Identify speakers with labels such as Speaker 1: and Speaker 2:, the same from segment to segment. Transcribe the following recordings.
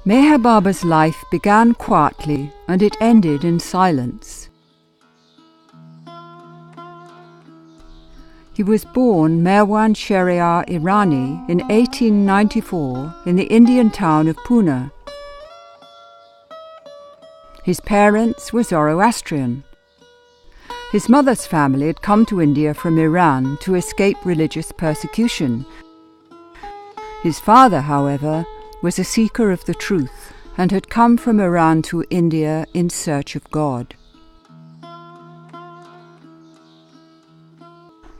Speaker 1: Meher Baba's life began quietly and it ended in silence. He was born Merwan Shehryar Irani in 1894 in the Indian town of Pune. His parents were Zoroastrian. His mother's family had come to India from Iran to escape religious persecution. His father, however, was a seeker of the truth and had come from Iran to India in search of God.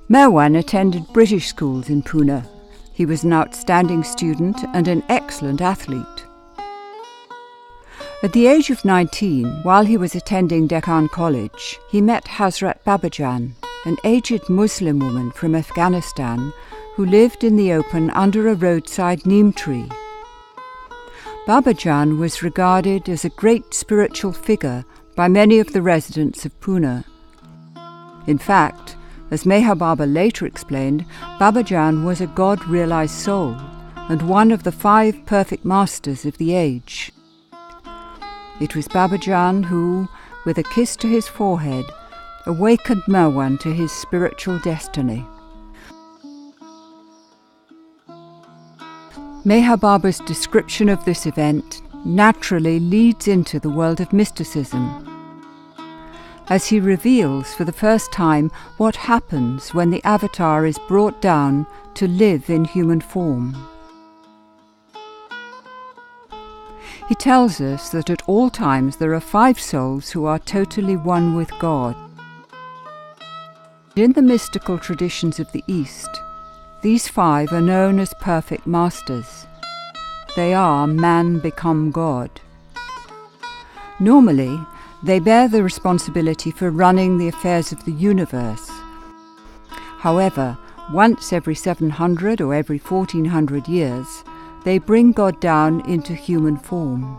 Speaker 1: Merwan attended British schools in Pune. He was an outstanding student and an excellent athlete. At the age of 19, while he was attending Deccan College, he met Hazrat Babajan, an aged Muslim woman from Afghanistan who lived in the open under a roadside neem tree. Babajan was regarded as a great spiritual figure by many of the residents of Pune. In fact, as Meher Baba later explained, Babajan was a God-realized soul and one of the 5 perfect masters of the age. It was Babajan who, with a kiss to his forehead, awakened Merwan to his spiritual destiny. Meher Baba's description of this event naturally leads into the world of mysticism, as he reveals for the first time what happens when the avatar is brought down to live in human form. He tells us that at all times there are 5 souls who are totally one with God. In the mystical traditions of the East, these 5 are known as perfect masters. They are man become God. Normally, they bear the responsibility for running the affairs of the universe. However, once every 700 or every 1400 years, they bring God down into human form.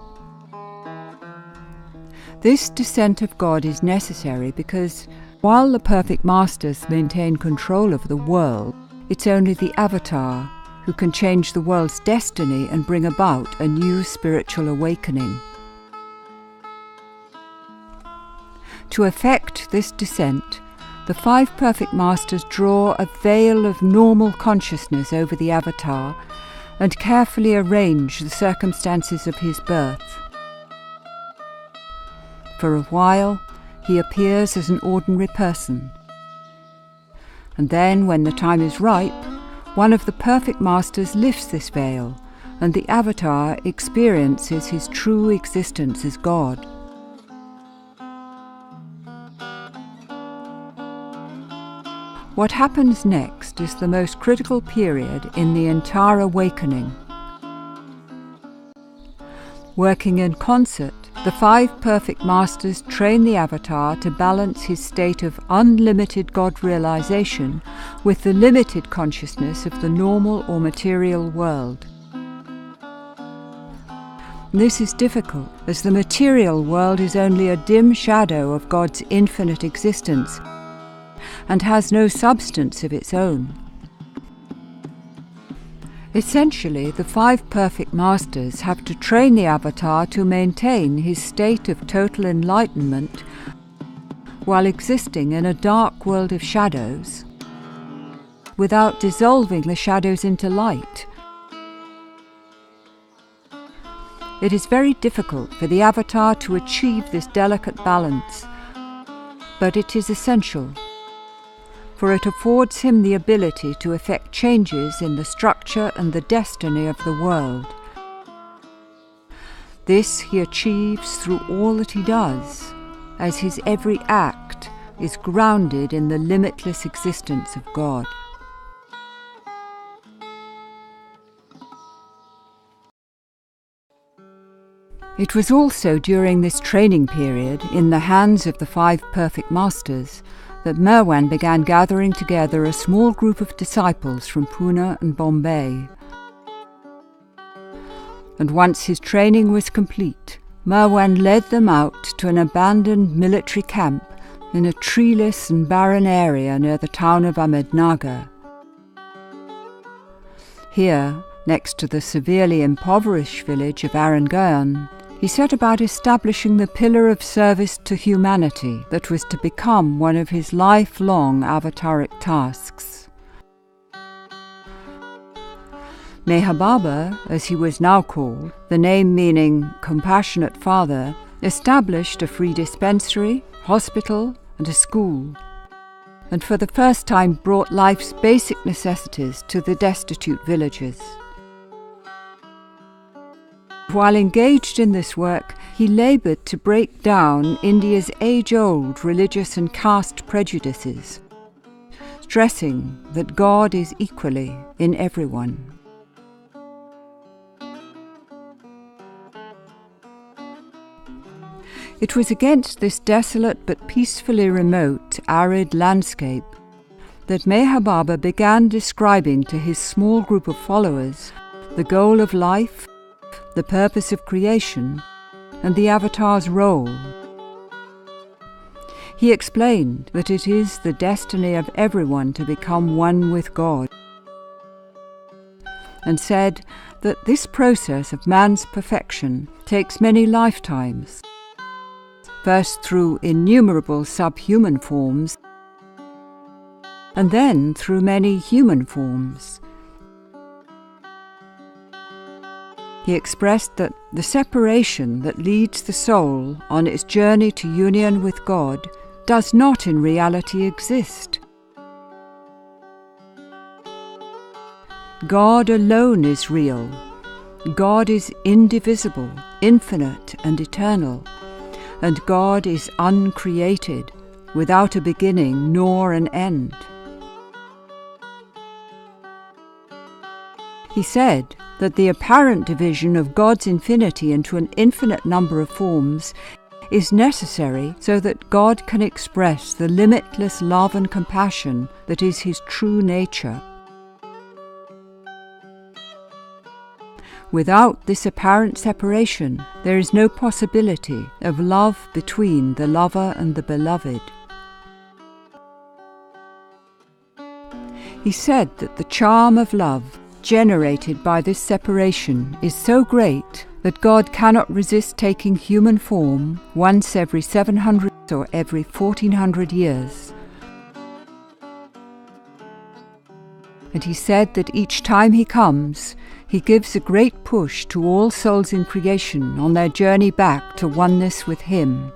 Speaker 1: This descent of God is necessary because, while the perfect masters maintain control of the world, it's only the avatar who can change the world's destiny and bring about a new spiritual awakening. To effect this descent, the 5 perfect masters draw a veil of normal consciousness over the avatar and carefully arrange the circumstances of his birth. For a while, he appears as an ordinary person. And then, when the time is ripe, one of the perfect masters lifts this veil, and the avatar experiences his true existence as God. What happens next is the most critical period in the entire awakening. Working in concert, the 5 perfect masters train the avatar to balance his state of unlimited God realization with the limited consciousness of the normal or material world. This is difficult, as the material world is only a dim shadow of God's infinite existence and has no substance of its own. Essentially, the 5 perfect masters have to train the avatar to maintain his state of total enlightenment while existing in a dark world of shadows, without dissolving the shadows into light. It is very difficult for the avatar to achieve this delicate balance, but it is essential, for it affords him the ability to effect changes in the structure and the destiny of the world. This he achieves through all that he does, as his every act is grounded in the limitless existence of God. It was also during this training period, in the hands of the 5 perfect masters, that Merwan began gathering together a small group of disciples from Pune and Bombay. And once his training was complete, Merwan led them out to an abandoned military camp in a treeless and barren area near the town of Ahmednagar. Here, next to the severely impoverished village of Aranguan, he set about establishing the pillar of service to humanity that was to become one of his lifelong avataric tasks. Meher Baba, as he was now called, the name meaning compassionate father, established a free dispensary, hospital, and a school, and for the first time brought life's basic necessities to the destitute villages. While engaged in this work, he laboured to break down India's age-old religious and caste prejudices, stressing that God is equally in everyone. It was against this desolate but peacefully remote, arid landscape that Meher Baba began describing to his small group of followers the goal of life, the purpose of creation, and the avatar's role. He explained that it is the destiny of everyone to become one with God, and said that this process of man's perfection takes many lifetimes, first through innumerable subhuman forms, and then through many human forms. He expressed that the separation that leads the soul on its journey to union with God does not in reality exist. God alone is real. God is indivisible, infinite, and eternal. And God is uncreated, without a beginning nor an end. He said that the apparent division of God's infinity into an infinite number of forms is necessary so that God can express the limitless love and compassion that is his true nature. Without this apparent separation, there is no possibility of love between the lover and the beloved. He said that the charm of love generated by this separation is so great that God cannot resist taking human form once every 700 or every 1400 years. And he said that each time he comes, he gives a great push to all souls in creation on their journey back to oneness with him,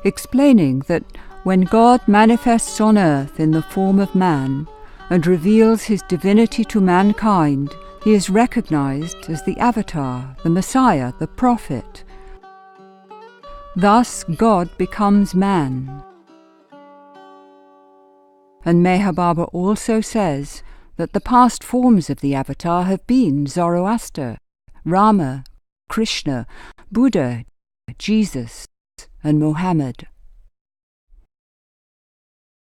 Speaker 1: explaining that when God manifests on earth in the form of man and reveals his divinity to mankind, he is recognized as the Avatar, the Messiah, the Prophet. Thus God becomes man. And Meher Baba also says that the past forms of the Avatar have been Zoroaster, Rama, Krishna, Buddha, Jesus, and Mohammed.